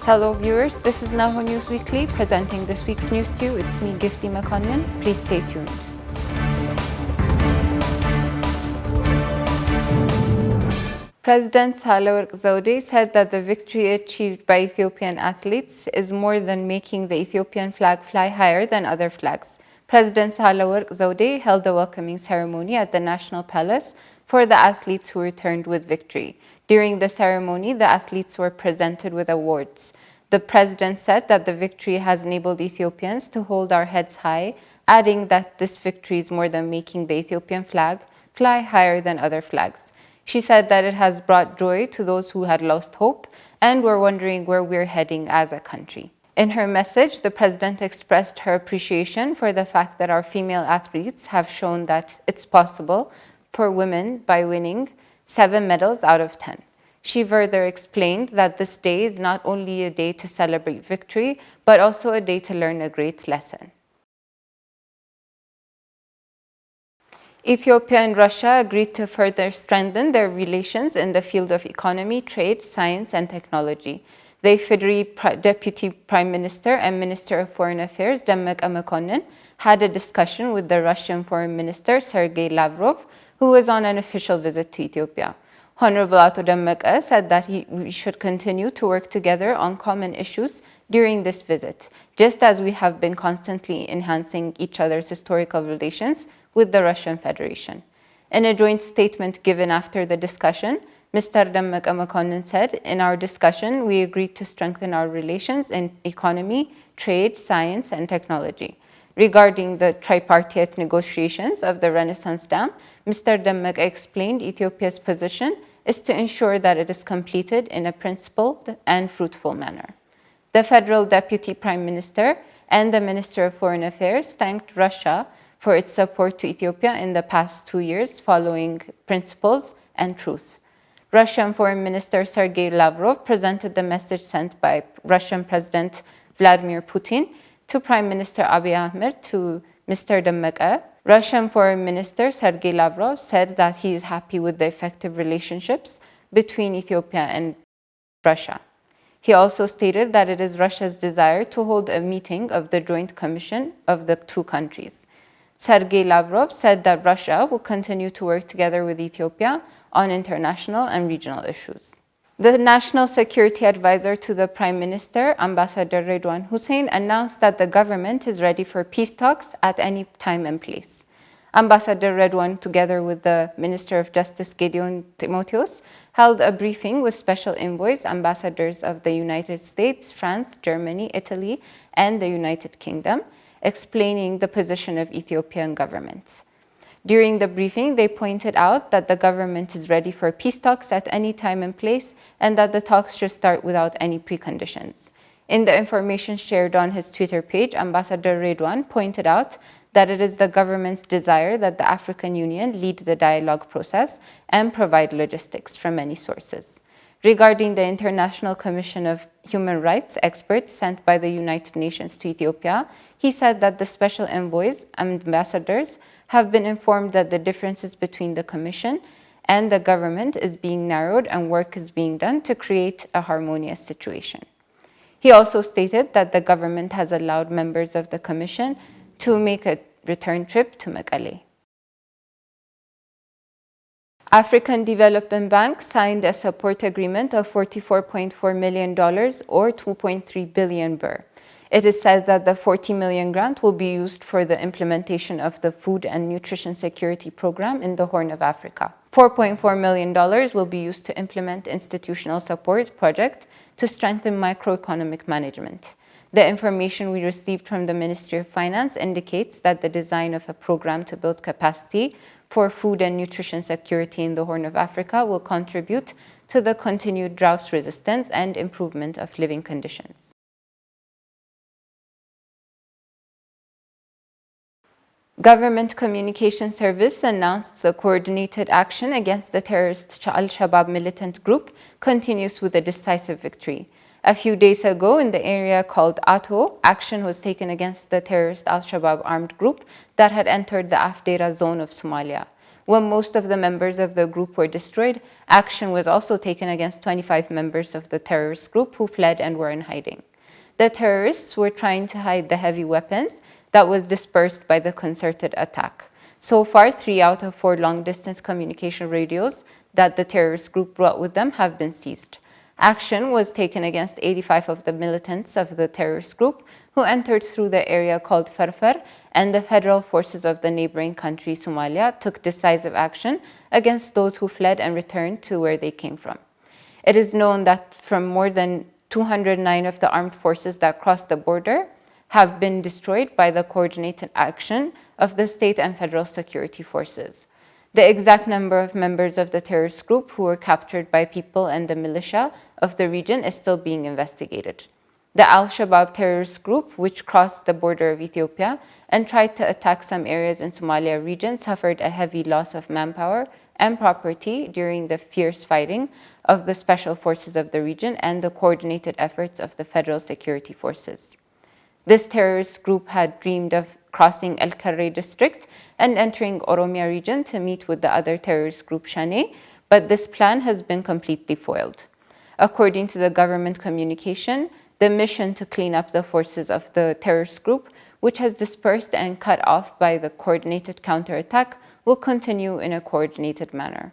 Hello viewers, this is Nahoo News Weekly presenting this week's news to you. It's me, Gifty Makonnen. Please stay tuned. President Sahle-Work Zewde said that the victory achieved by Ethiopian athletes is more than making the Ethiopian flag fly higher than other flags. President Sahle-Work Zewde held a welcoming ceremony at the National Palace for the athletes who returned with victory. During the ceremony, the athletes were presented with awards. The president said that the victory has enabled Ethiopians to hold our heads high, adding that this victory is more than making the Ethiopian flag fly higher than other flags. She said that it has brought joy to those who had lost hope and were wondering where we're heading as a country. In her message, the president expressed her appreciation for the fact that our female athletes have shown that it's possible for women by winning 7 medals out of 10. She further explained that this day is not only a day to celebrate victory, but also a day to learn a great lesson. Ethiopia and Russia agreed to further strengthen their relations in the field of economy, trade, science, and technology. The Ifedri Deputy Prime Minister and Minister of Foreign Affairs, Demeqe Mekonnen, had a discussion with the Russian Foreign Minister, Sergei Lavrov, who was on an official visit to Ethiopia. Honorable Ato Demeqe said that we should continue to work together on common issues during this visit, just as we have been constantly enhancing each other's historical relations with the Russian Federation. In a joint statement given after the discussion, Mr. Demeqe Mekonnen said, "In our discussion, we agreed to strengthen our relations in economy, trade, science, and technology." Regarding the tripartite negotiations of the Renaissance Dam, Mr. Demeqe explained Ethiopia's position is to ensure that it is completed in a principled and fruitful manner. The Federal Deputy Prime Minister and the Minister of Foreign Affairs thanked Russia for its support to Ethiopia in the past 2 years following principles and truth. Russian Foreign Minister Sergei Lavrov presented the message sent by Russian President Vladimir Putin to Prime Minister Abiy Ahmed to Mr. Demeqe. Russian Foreign Minister Sergei Lavrov said that he is happy with the effective relationships between Ethiopia and Russia. He also stated that it is Russia's desire to hold a meeting of the Joint Commission of the two countries. Sergei Lavrov said that Russia will continue to work together with Ethiopia on international and regional issues. The National Security Advisor to the Prime Minister, Ambassador Redwan Hussein, announced that the government is ready for peace talks at any time and place. Ambassador Redwan, together with the Minister of Justice Gedeon Timotheos, held a briefing with special envoys, ambassadors of the United States, France, Germany, Italy, and the United Kingdom, explaining the position of Ethiopian governments. During the briefing, they pointed out that the government is ready for peace talks at any time and place, and that the talks should start without any preconditions. In the information shared on his Twitter page, Ambassador Redwan pointed out that it is the government's desire that the African Union lead the dialogue process and provide logistics from many sources. Regarding the International Commission of Human Rights experts sent by the United Nations to Ethiopia, he said that the special envoys and ambassadors have been informed that the differences between the Commission and the government is being narrowed and work is being done to create a harmonious situation. He also stated that the government has allowed members of the Commission to make a return trip to Mekelle. African Development Bank signed a support agreement of $44.4 million or 2.3 billion birr. It is said that the 40 million grant will be used for the implementation of the Food and Nutrition Security Program in the Horn of Africa. $4.4 million will be used to implement institutional support projects to strengthen microeconomic management. The information we received from the Ministry of Finance indicates that the design of a program to build capacity for food and nutrition security in the Horn of Africa will contribute to the continued drought resistance and improvement of living conditions. Government Communication Service announced the coordinated action against the terrorist Al-Shabaab militant group continues with a decisive victory. A few days ago, in the area called Ato, action was taken against the terrorist Al-Shabaab armed group that had entered the Afdera zone of Somalia. When most of the members of the group were destroyed, action was also taken against 25 members of the terrorist group who fled and were in hiding. The terrorists were trying to hide the heavy weapons that was dispersed by the concerted attack. So far, 3 out of 4 long-distance communication radios that the terrorist group brought with them have been seized. Action was taken against 85 of the militants of the terrorist group who entered through the area called Farfar, and the federal forces of the neighboring country, Somalia, took decisive action against those who fled and returned to where they came from. It is known that from more than 209 of the armed forces that crossed the border have been destroyed by the coordinated action of the state and federal security forces. The exact number of members of the terrorist group who were captured by people and the militia of the region is still being investigated. The Al-Shabaab terrorist group, which crossed the border of Ethiopia and tried to attack some areas in Somalia region, suffered a heavy loss of manpower and property during the fierce fighting of the special forces of the region and the coordinated efforts of the federal security forces. This terrorist group had dreamed of crossing El Karre district and entering Oromia region to meet with the other terrorist group Shane, but this plan has been completely foiled. According to the government communication, the mission to clean up the forces of the terrorist group, which has dispersed and cut off by the coordinated counterattack, will continue in a coordinated manner.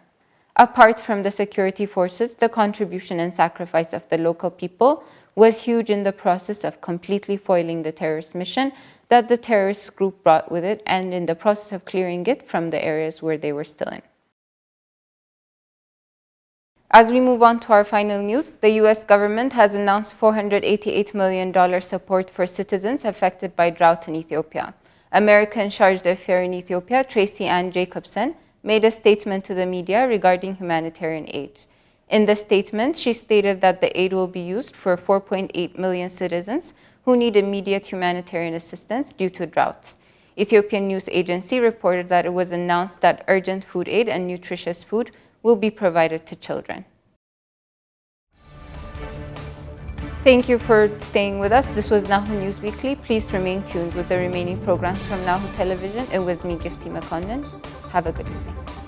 Apart from the security forces, the contribution and sacrifice of the local people was huge in the process of completely foiling the terrorist mission that the terrorist group brought with it and in the process of clearing it from the areas where they were still in. As we move on to our final news, the U.S. government has announced $488 million support for citizens affected by drought in Ethiopia. American charge d'affaires in Ethiopia, Tracy Ann Jacobson, made a statement to the media regarding humanitarian aid. In the statement, she stated that the aid will be used for 4.8 million citizens who need immediate humanitarian assistance due to drought. Ethiopian news agency reported that it was announced that urgent food aid and nutritious food will be provided to children. Thank you for staying with us. This was Nahoo News Weekly. Please remain tuned with the remaining programs from Nahoo Television. It was me, Gifty McCondon. Have a good evening.